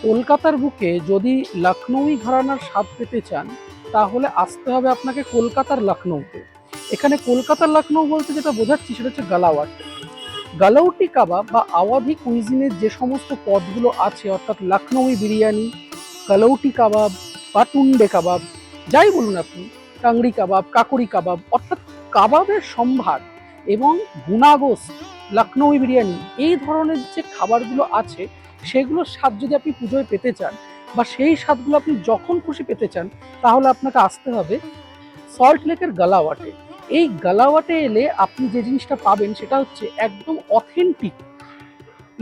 কলকাতার বুকে যদি লখনৌই ঘরানার স্বাদ পেতে চান তাহলে আসতে হবে আপনাকে কলকাতার লখনৌতে। এখানে কলকাতার লখনৌ বলতে যেটা বোঝাচ্ছি সেটা হচ্ছে গালাওয়াট। গালাউটি কাবাব বা আওয়াধি কুইজিনের যে সমস্ত পদগুলো আছে, অর্থাৎ লখনৌই বিরিয়ানি, গালাউটি কাবাব বা টুন্ডে কাবাব, যাই বলুন আপনি, টাংরি কাবাব, কাকড়ি কাবাব, অর্থাৎ কাবাবের সম্ভার এবং গুনাগোস, লখনৌই বিরিয়ানি, এই ধরনের যে খাবারগুলো আছে সেগুলোর স্বাদ যদি আপনি পুজোয় পেতে চান বা সেই স্বাদগুলো আপনি যখন খুশি পেতে চান তাহলে আপনাকে আসতে হবে সল্ট লেকের গালাওয়াটে। এই গালাওয়াটে এলে আপনি যে জিনিসটা পাবেন সেটা হচ্ছে একদম অথেন্টিক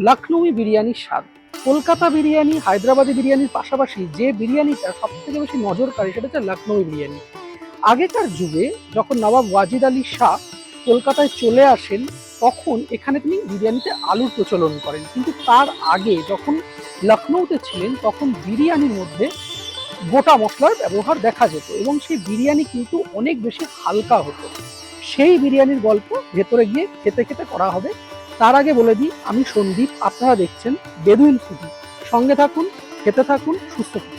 লখনৌই বিরিয়ানির স্বাদ। কলকাতা বিরিয়ানি, হায়দ্রাবাদি বিরিয়ানির পাশাপাশি যে বিরিয়ানিটা সব থেকে বেশি নজর কাড়ে সেটা হচ্ছে লখনৌই বিরিয়ানি। আগেকার যুগে যখন নবাব ওয়াজিদ আলী শাহ কলকাতায় চলে আসেন তখন এখানে তিনি বিরিয়ানিতে আলুর প্রচলন করেন, কিন্তু তার আগে যখন লখনৌতে ছিলেন তখন বিরিয়ানির মধ্যে গোটা মশলার ব্যবহার দেখা যেত এবং সেই বিরিয়ানি কিন্তু অনেক বেশি হালকা হতো। সেই বিরিয়ানির গল্প ভেতরে গিয়ে খেতে খেতে করা হবে। তার আগে বলে দিই, আমি সন্দীপ, আপনারা দেখছেন বেদুইন ফুডি। সঙ্গে থাকুন, খেতে থাকুন, সুস্থ থাকুন।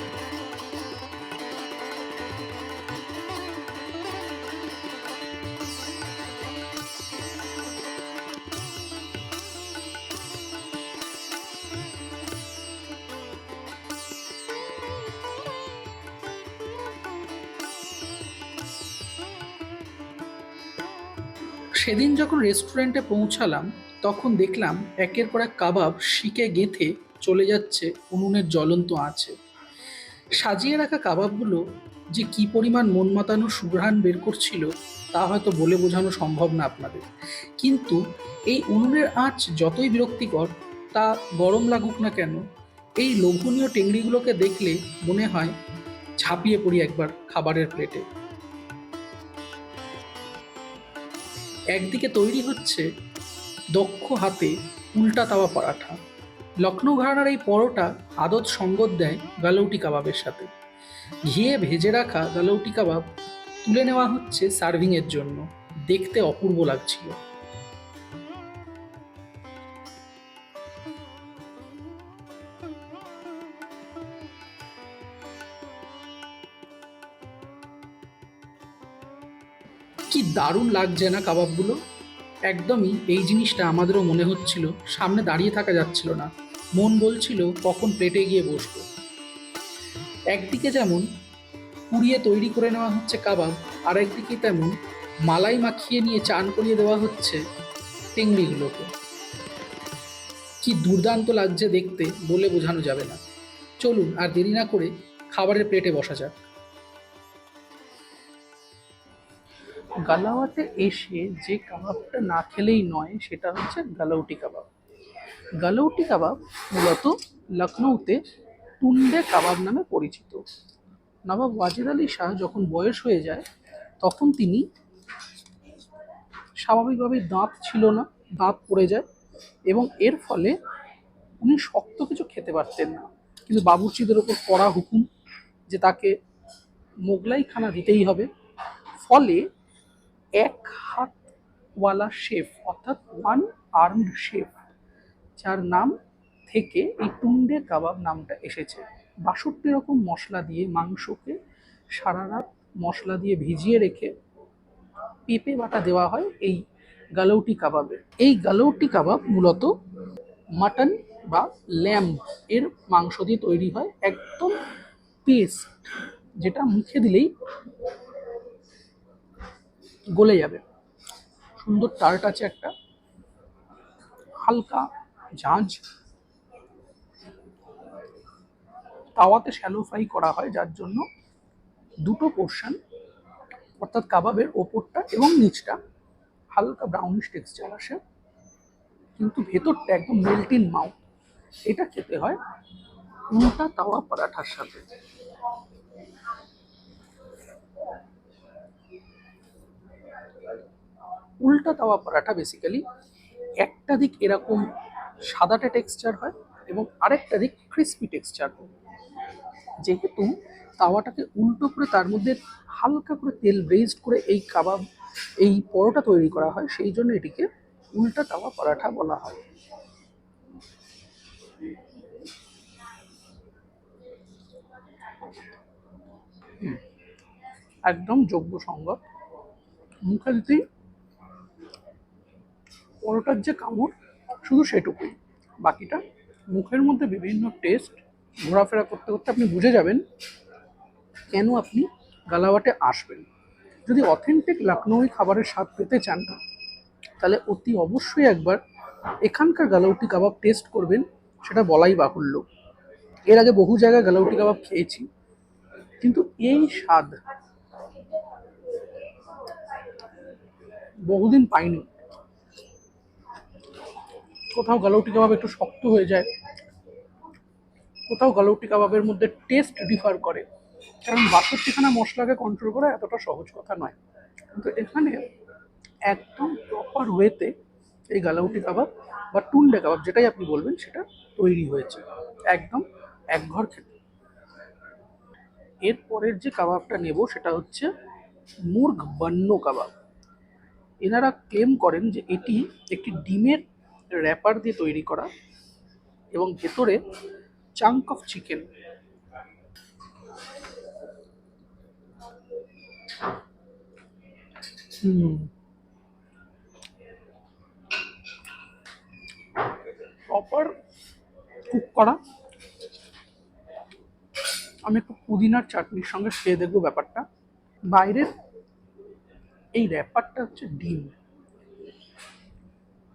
সেদিন যখন রেস্টুরেন্টে পৌঁছালাম তখন দেখলাম একের পর এক কাবাব শিকে গেঁথে চলে যাচ্ছে উনুনের জ্বলন্ত আঁচে। সাজিয়ে রাখা কাবাবগুলো যে কি পরিমাণ মন মাতানো সুঘ্রাণ বের করছিল তা হয়তো বলে বোঝানো সম্ভব না আপনাদের। কিন্তু এই উনুনের আঁচ যতই বিরক্তিকর, তা গরম লাগুক না কেন, এই লোভনীয় টেংরিগুলোকে দেখলে মনে হয় ঝাঁপিয়ে পড়ি একবার খাবারের প্লেটে। একদিকে তৈরি হচ্ছে দক্ষ হাতে উল্টা তাওয়া পরাঠা। লখনৌ ঘরানার এই পরোটা আদত সঙ্গত দেয় গালৌটি কাবাবের সাথে। ঘিয়ে ভেজে রাখা গালৌটি কাবাব তুলে নেওয়া হচ্ছে সার্ভিংয়ের জন্য। দেখতে অপূর্ব লাগছিল। কি দারুণ লাগছে না কাবাবগুলো! একদমই এই জিনিসটা আমাদেরও মনে হচ্ছিল, সামনে দাঁড়িয়ে থাকা যাচ্ছিল না। মন বলছিল কখন প্লেটে গিয়ে বসবো। একদিকে যেমন পুড়িয়ে তৈরি করে নেওয়া হচ্ছে কাবাব, আর একদিকে তেমন মালাই মাখিয়ে নিয়ে চান করিয়ে দেওয়া হচ্ছে চিংড়িগুলোকে। কি দুর্দান্ত লাগছে দেখতে, বলে বোঝানো যাবে না। চলুন আর দেরি না করে খাবারের প্লেটে বসা যাক। গালাওয়াতে এসে যে কাবাবটা না খেলেই নয় সেটা হচ্ছে গালাউটি কাবাব। গালাউটি কাবাব মূলত লখনৌতে টুন্ডে কাবাব নামে পরিচিত। নবাব ওয়াজিদ আলী শাহ যখন বয়স হয়ে যায় তখন তিনি স্বাভাবিকভাবেই দাঁত ছিল না, দাঁত পড়ে যায় এবং এর ফলে উনি শক্ত কিছু খেতে পারতেন না। কিন্তু বাবুর্চিদের ওপর কড়া হুকুম যে তাকে মোগলাই খানা দিতেই হবে। ফলে এক হাতওয়ালা শেফ, অর্থাৎ ওয়ান আর্মড শেফ, যার নাম থেকে এই টুন্ডে কাবাব নামটা এসেছে। ৬২ রকম মশলা দিয়ে মাংসকে সারা রাত মশলা দিয়ে ভিজিয়ে রেখে পেঁপে বাটা দেওয়া হয় এই গালৌটি কাবাবে। এই গালৌটি কাবাব মূলত মাটন বা ল্যাম্ব এর মাংস দিয়ে তৈরি হয়, একদম পেস্ট, যেটা মুখে দিলেই গলে যাবে। সুন্দর টার্ট আছে একটা, হালকা ঝাঁঝ। তাওয়াতে শ্যালো ফ্রাই করা হয় যার জন্য দুটো পোর্শন, অর্থাৎ কাবাবের ওপরটা এবং নিচটা হালকা ব্রাউনিশ টেক্সচার আসে, কিন্তু ভেতরটা একদম মেল্ট ইন মাউথ। এটা খেতে হয় উল্টা তাওয়া পরাঠার সাথে। উল্টা তাওয়া পরাঠা বেসিক্যালি একটা দিক এরকম সাদাটে টেক্সচার হয় এবং আরেকটা দিক ক্রিস্পি টেক্সচার হয়। যেহেতু তাওয়াটাকে উল্টো করে তার মধ্যে হালকা করে তেল ব্রেজড করে এই কাবাব, এই পরোটা তৈরি করা হয়, সেই জন্য এটিকে উল্টা তাওয়া পরাঠা বলা হয়। একদম যোগ্য সঙ্গত। মুখে দিতেই পরোটার যে কামড় শুধু সেটুকুই, বাকিটা মুখের মধ্যে বিভিন্ন টেস্ট ঘোরাফেরা করতে করতে আপনি বুঝে যাবেন কেন আপনি গালাওয়াটে আসবেন। যদি অথেন্টিক লখনৌই খাবারের স্বাদ পেতে চান তাহলে অতি অবশ্যই একবার এখানকার গালাউটি কাবাব টেস্ট করবেন, সেটা বলাই বাহুল্য। এর আগে বহু জায়গায় গালাউটি কাবাব খেয়েছি, কিন্তু এই স্বাদ বহুদিন পাইনি। কোথাও গালাউটি কাবাব একটু শক্ত হয়ে যায়, কোথাও গালাউটি কাবাবের মধ্যে টেস্ট ডিফার করে, কারণ ৬২খানা মশলাকে কন্ট্রোল করা এতটা সহজ কথা নয়। কিন্তু এখানে একদম প্রপার ওয়েতে এই গালাউটি কাবাব বা টুন্ডে কাবাব যেটাই আপনি বলবেন সেটা তৈরি হয়েছে, একদম একঘর খেতে। এরপরের যে কাবাবটা নেব সেটা হচ্ছে মুর্গ বান্ন কাবাব। এনারা ক্লেম করেন যে এটি একটি ডিমের র্যাপার দিয়ে তৈরি করা এবং ভেতরে chunk of chicken. Proper cook করা। আমি একটু পুদিনার চাটনির সঙ্গে খেয়ে দেখবো ব্যাপারটা। বাইরের এই র্যাপারটা হচ্ছে ডিম,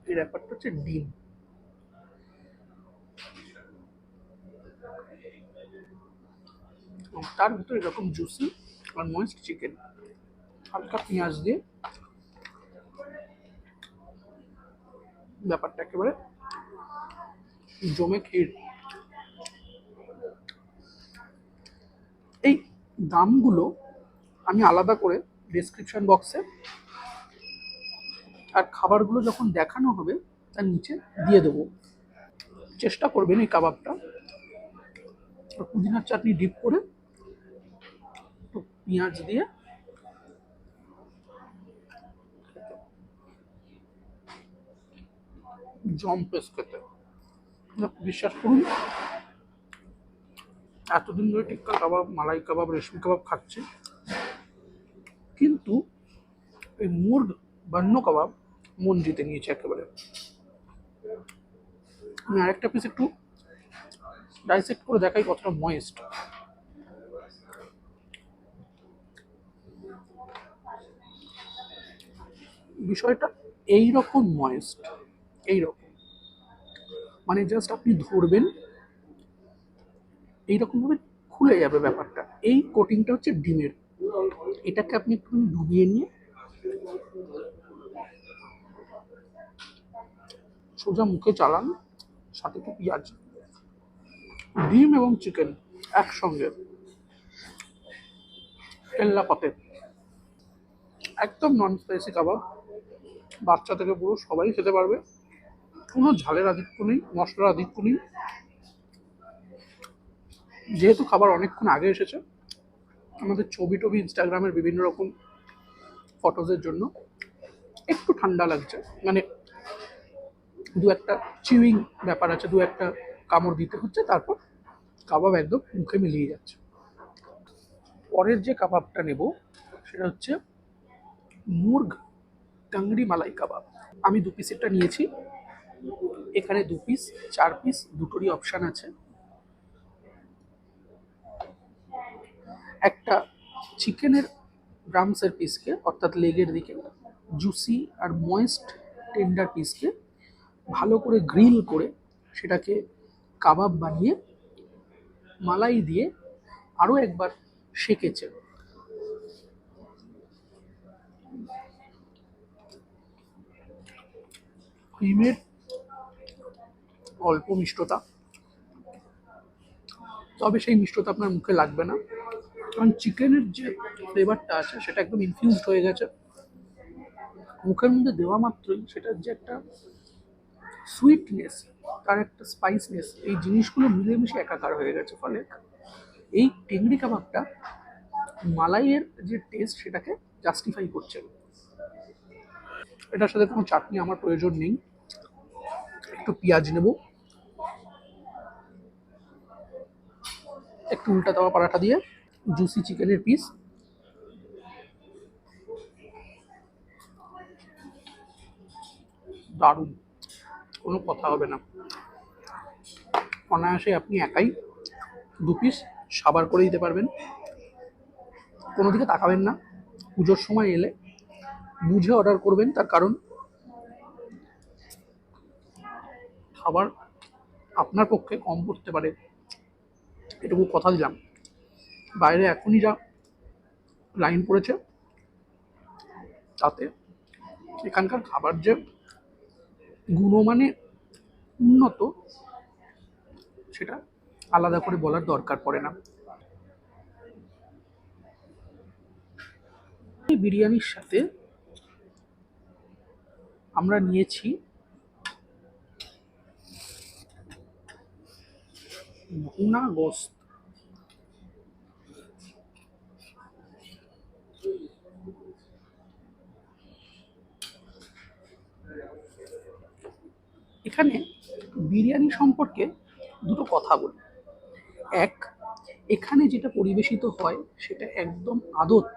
এই র্যাপারটা হচ্ছে ডিম, এবং তার ভিতরে এরকম জুসি আর ময়েস্ট চিকেন, হালকা পেঁয়াজ দিয়ে ব্যাপারটা একেবারে জমে ক্ষীর। এই দামগুলো আমি আলাদা করে ডেসক্রিপশন বক্সে আর খাবারগুলো যখন দেখানো হবে তার নিচে দিয়ে দেবো। চেষ্টা করবেন এই কাবাবটা পুদিনার চাটনি ডিপ করে একটু পেঁয়াজ দিয়ে জম্পেস খেতে। বিশ্বাস করুন, এতদিন ধরে টিক্কা কাবাব, মালাই কাবাব, রেশমি কাবাব খাচ্ছি, কিন্তু এই মুর্গ বান্ন কাবাব মন জিতে নিয়েছে একেবারে। আমি আরেকটা পিস একটু ডাইসেক্ট করে দেখাই কতটা ময়েস্ট। বিষয়টা এইরকম ময়েস্ট, এইরকম, মানে জাস্ট আপনি ধরবেন এইরকমভাবে খুলে যাবে ব্যাপারটা। এই কোটিংটা হচ্ছে ডিমের, এটাকে আপনি একটু ডুবিয়ে নিয়ে সোজা মুখে চালান, সাথে একটু পেঁয়াজ, ডিম এবং চিকেন একসঙ্গে, কেল্লা পাতে। একদম নন স্পাইসি কাবাব, বাচ্চা থেকে পুরো সবাই খেতে পারবে, কোনো ঝালের আধিক্য নেই, মশলার আধিক্য নেই। যেহেতু খাবার অনেকক্ষণ আগে এসেছে, আমাদের ছবি টবি ইনস্টাগ্রামের বিভিন্ন রকম ফটোজের জন্য একটু ঠান্ডা লাগছে, মানে দু একটা চিউইং ব্যাপার আছে, দু একটা কামড় দিতে হচ্ছে, তারপর কাবাব একদম মুখে মিলিয়ে যাচ্ছে। পরের যে কাবাবটা নেব সেটা হচ্ছে মুর্গ টাংরি মালাই কাবাব। আমি 2 পিসেরটা নিয়েছি, এখানে 2 পিস, 4 পিস দুটোরই অপশান আছে। একটা চিকেনের ড্রামসের পিসকে, অর্থাৎ লেগের দিকে জুসি আর ময়েস্ট টেন্ডার পিসকে ভালো করে গ্রিল করে সেটাকে কাবাব বানিয়ে মালাই দিয়ে আরও একবার সেকেছে। ক্রিমের অল্প মিষ্টতা, তবে সেই মিষ্টতা আপনার মুখে লাগবে না, কারণ চিকেনের যে ফ্লেভারটা আছে সেটা একদম ইনফিউজড হয়ে গেছে মুখের মধ্যে দেওয়া মাত্রই। সেটার যে একটা সুইটনেস, তার একটা স্পাইসনেস, এই জিনিসগুলো মিলেমিশে একাকার হয়ে গেছে, ফলে এই টেংরি কাবাবটা মালাইয়ের যে টেস্ট সেটাকে জাস্টিফাই করছে। এটার সাথে কোনো চাটনি আমার প্রয়োজন নেই, একটু পেঁয়াজ নেব, একটু উল্টা দেওয়া পরাঠা দিয়ে জুসি চিকেনের পিস, দারুণ, কোনো কথা হবে না। অনায়াসে আপনি একাই 2 পিস সাবার করে দিতে পারবেন। কোনো দিকে তাকাবেন না। পুজোর সময় এলে বুঝে অর্ডার করবেন, তার কারণ খাবার আপনার পক্ষে কম পড়তে পারে, এটুকু কথা দিলাম। বাইরে এখনই যা লাইন পড়েছে তাতে এখানকার খাবার যে গুণমানে উন্নত সেটা আলাদা করে বলার দরকার পড়ে না। এই বিরিয়ানির সাথে আমরা নিয়েছি ভুনা গোস্ত। এখানে বিরিয়ানি সম্পর্কে দুটো কথা বলি। এক, এখানে যেটা পরিবেশিত হয় সেটা একদম আদত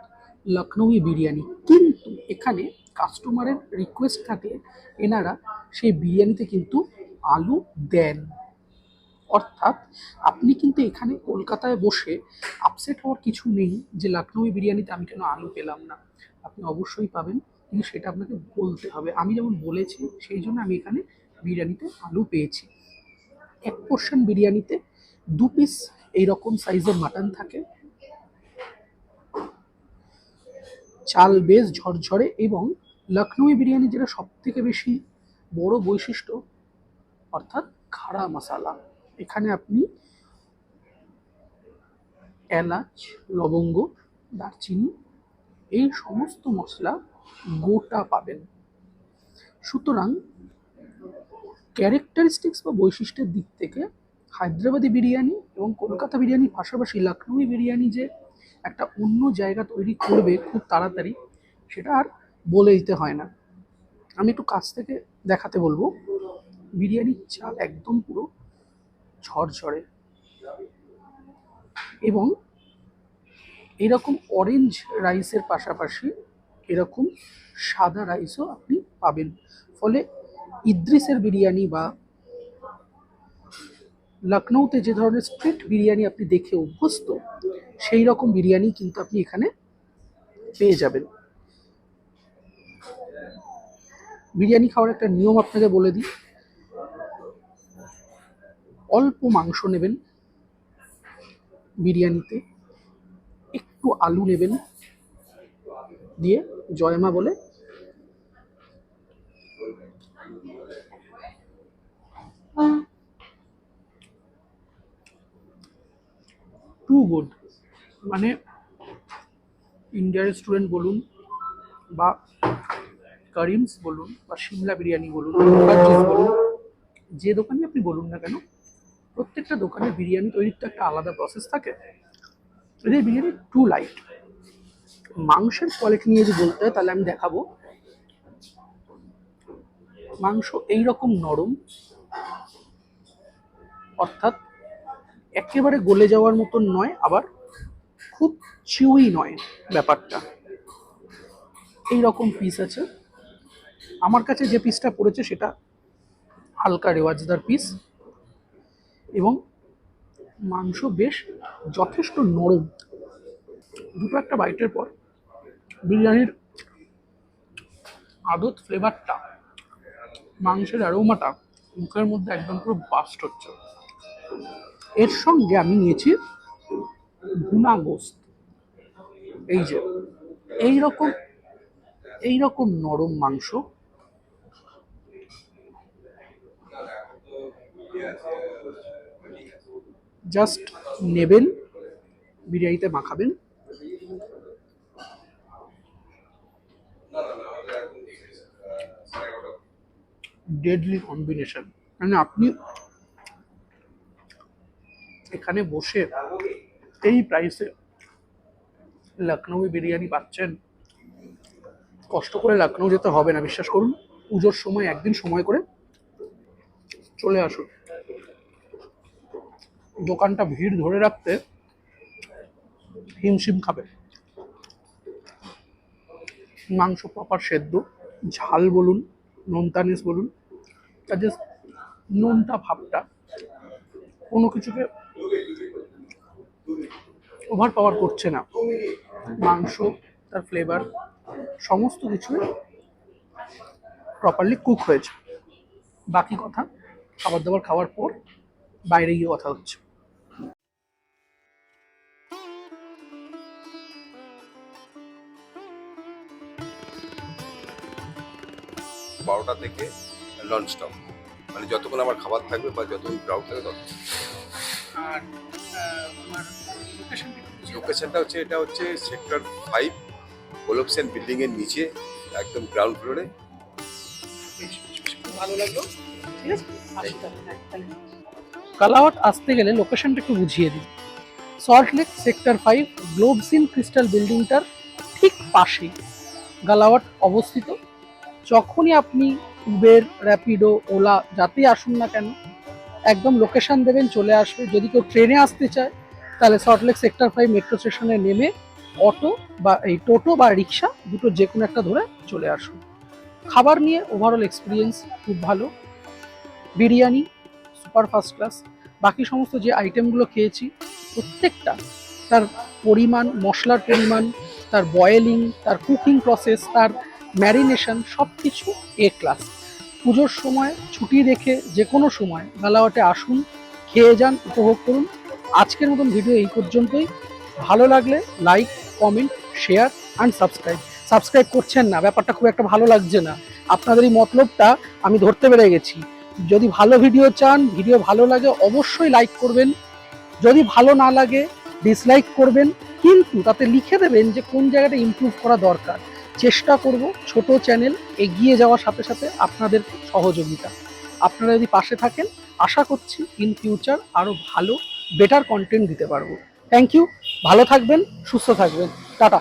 লখনৌই বিরিয়ানি, কিন্তু এখানে কাস্টমারের রিকোয়েস্ট থাকলে এনারা সেই বিরিয়ানিতে কিন্তু আলু দেন। অর্থাৎ আপনি কিন্তু এখানে কলকাতায় বসে আপসেট হওয়ার কিছু নেই যে লখনৌই বিরিয়ানিতে আমি কেন আলু পেলাম না। আপনি অবশ্যই পাবেন, কিন্তু সেটা আপনাকে বলতে হবে। আমি যেমন বলেছি সেই জন্য আমি এখানে বিরিয়ানিতে আলু পেয়েছি। এক পোর্শন বিরিয়ানিতে 2 পিস এইরকম সাইজের মাটন থাকে, চাল বেশ ঝরঝরে, এবং লখনৌই বিরিয়ানি যেটা সব থেকে বেশি বড় বৈশিষ্ট্য অর্থাৎ খাড়া মশালা। এখানে আপনি এলাচ, লবঙ্গ, দারচিনি এই সমস্ত মশলা গোটা পাবেন। সুতরাং ক্যারেক্টারিস্টিক্স বা বৈশিষ্ট্যের দিক থেকে হায়দ্রাবাদি বিরিয়ানি এবং কলকাতা বিরিয়ানির পাশাপাশি লখনৌই বিরিয়ানি যে একটা অন্য জায়গা তৈরি করবে খুব তাড়াতাড়ি, সেটা আর বলে দিতে হয় না। আমি একটু কাছ থেকে দেখাতে বলবো। বিরিয়ানির চাল একদম পুরো ঝরঝরে, এবং এরকম অরেঞ্জ রাইসের পাশাপাশি এরকম সাদা রাইসও আপনি পাবেন। ফলে ইদ্রিসের বিরিয়ানি বা লখনৌতে যে ধরনের স্ট্রিট বিরিয়ানি আপনি দেখে অভ্যস্ত, সেই রকম বিরিয়ানি কিন্তু আপনি এখানে পেয়ে যাবেন। বিরিয়ানি খাওয়ার একটা নিয়ম আপনাকে বলে দিই। অল্প মাংস নেবেন বিরিয়ানিতে, একটু আলু নেবেন, দিয়ে জয়মা বলে টু গুড। মানে ইন্ডিয়া রেস্টুরেন্ট বলুন বা করিমস বলুন বা সিমলা বিরিয়ানি বলুন, মুখার্জিস বলুন, যে দোকানে আপনি বলুন না কেন, প্রত্যেকটা দোকানে বিরিয়ানি তৈরির তো একটা আলাদা প্রসেস থাকে। এদের বিরিয়ানি টু লাইট। মাংসের কোয়ালিটি নিয়ে যদি বলতে হয় তাহলে আমি দেখাবো। মাংস এইরকম নরম, অর্থাৎ একেবারে গলে যাওয়ার মতন নয়, আবার খুব চিউই নয় ব্যাপারটা। এইরকম পিস আছে। আমার কাছে যে পিসটা পড়েছে সেটা হালকা রেওয়াজদার পিস, এবং মাংস বেশ যথেষ্ট নরম। দুটো একটা বাইটের পর বিরিয়ানির আদত ফ্লেভারটা, মাংসের অ্যারোমাটা মুখের মধ্যে একদম পুরো বাস্ট হচ্ছে। এর সঙ্গে আমি নিয়েছি ভুনা গোস্ত। এই যে এইরকম এইরকম নরম মাংস, জাস্ট নেবেন, বিরিয়ানিতে মাখাবেন, ডেডলি কম্বিনেশন। মানে আপনি এখানে বসে এই প্রাইসে লখনৌই বিরিয়ানি পাচ্ছেন। কষ্ট করে লখনৌ যেতে হবে না, বিশ্বাস করুন। পুজোর সময় একদিন সময় করে চলে আসুন। দোকানটা ভিড় ধরে রাখতে হিমশিম খাবে। মাংস প্রপার সেদ্ধ, ঝাল বলুন, নোনতানেস বলুন, তার যে নোনতা ভাবটা, কোনো কিছুকে ওভার পাওয়ার করছে না। মাংস, তার ফ্লেভার, সমস্ত কিছুই প্রপারলি কুক হয়েছে। বাকি কথা খাবার দাবার খাওয়ার পর বাইরে গিয়ে কথা হচ্ছে। 12টা থেকে নন স্টপ, মানে যতক্ষণ আমার খাবার থাকবে বা যতক্ষণ ক্রাউড থাকবে ততক্ষণ। আর তোমার লোকেশনটা লোকেশনটা হচ্ছে, এটা হচ্ছে সেক্টর 5, গোলকসেন বিল্ডিং এর নিচে, একদম গ্রাউন্ড ফ্লোরে। খুব ভালো লাগলো। ঠিক আছে, আসি তাহলে। হ্যাঁ, কালাওয়াট আসতে গেলে লোকেশনটা একটু বুঝিয়ে দিই। সল্ট লেক সেক্টর 5 গ্লোবস ইন ক্রিস্টাল বিল্ডিংটার ঠিক পাশেই গালাওয়াট অবস্থিত। যখনই আপনি উবের, র্যাপিডো, ওলা যাতেই আসুন না কেন, একদম লোকেশন দেবেন, চলে আসবে। যদি কেউ ট্রেনে আসতে চায় তাহলে সল্টলেক সেক্টর 5 মেট্রো স্টেশনে নেমে অটো বা এই টোটো বা রিক্সা দুটো যে কোনো একটা ধরে চলে আসুন। খাবার নিয়ে ওভারঅল এক্সপিরিয়েন্স খুব ভালো। Biryani super first class. বাকি সমস্ত যে আইটেমগুলো খেয়েছি প্রত্যেকটা, তার পরিমাণ, মশলার পরিমাণ, তার বয়েলিং, তার কুকিং প্রসেস, তার ম্যারিনেশন, সব কিছু এ ক্লাস। পুজোর সময় ছুটি রেখে যে কোনো সময় গালাওয়াটে আসুন, খেয়ে যান, উপভোগ করুন। আজকের মতন ভিডিও এই পর্যন্তই। ভালো লাগলে like, comment, share and subscribe. Subscribe করছেন না, ব্যাপারটা খুব একটা ভালো লাগছে না। আপনাদের এই মতলবটা আমি ধরতে পেরে গেছি। যদি ভালো ভিডিও চান, ভিডিও ভালো লাগে, অবশ্যই লাইক করবেন। যদি ভালো না লাগে ডিসলাইক করবেন, কিন্তু তাতে লিখে দেবেন যে কোন জায়গাটা ইমপ্রুভ করা দরকার। চেষ্টা করব ছোট চ্যানেল এগিয়ে যাওয়ার সাথে সাথে আপনাদের সহযোগিতা। আপনারা যদি পাশে থাকেন, আশা করছি ইন ফিউচার আরও ভালো বেটার কন্টেন্ট দিতে পারবো। থ্যাংক ইউ, ভালো থাকবেন, সুস্থ থাকবেন, টাটা।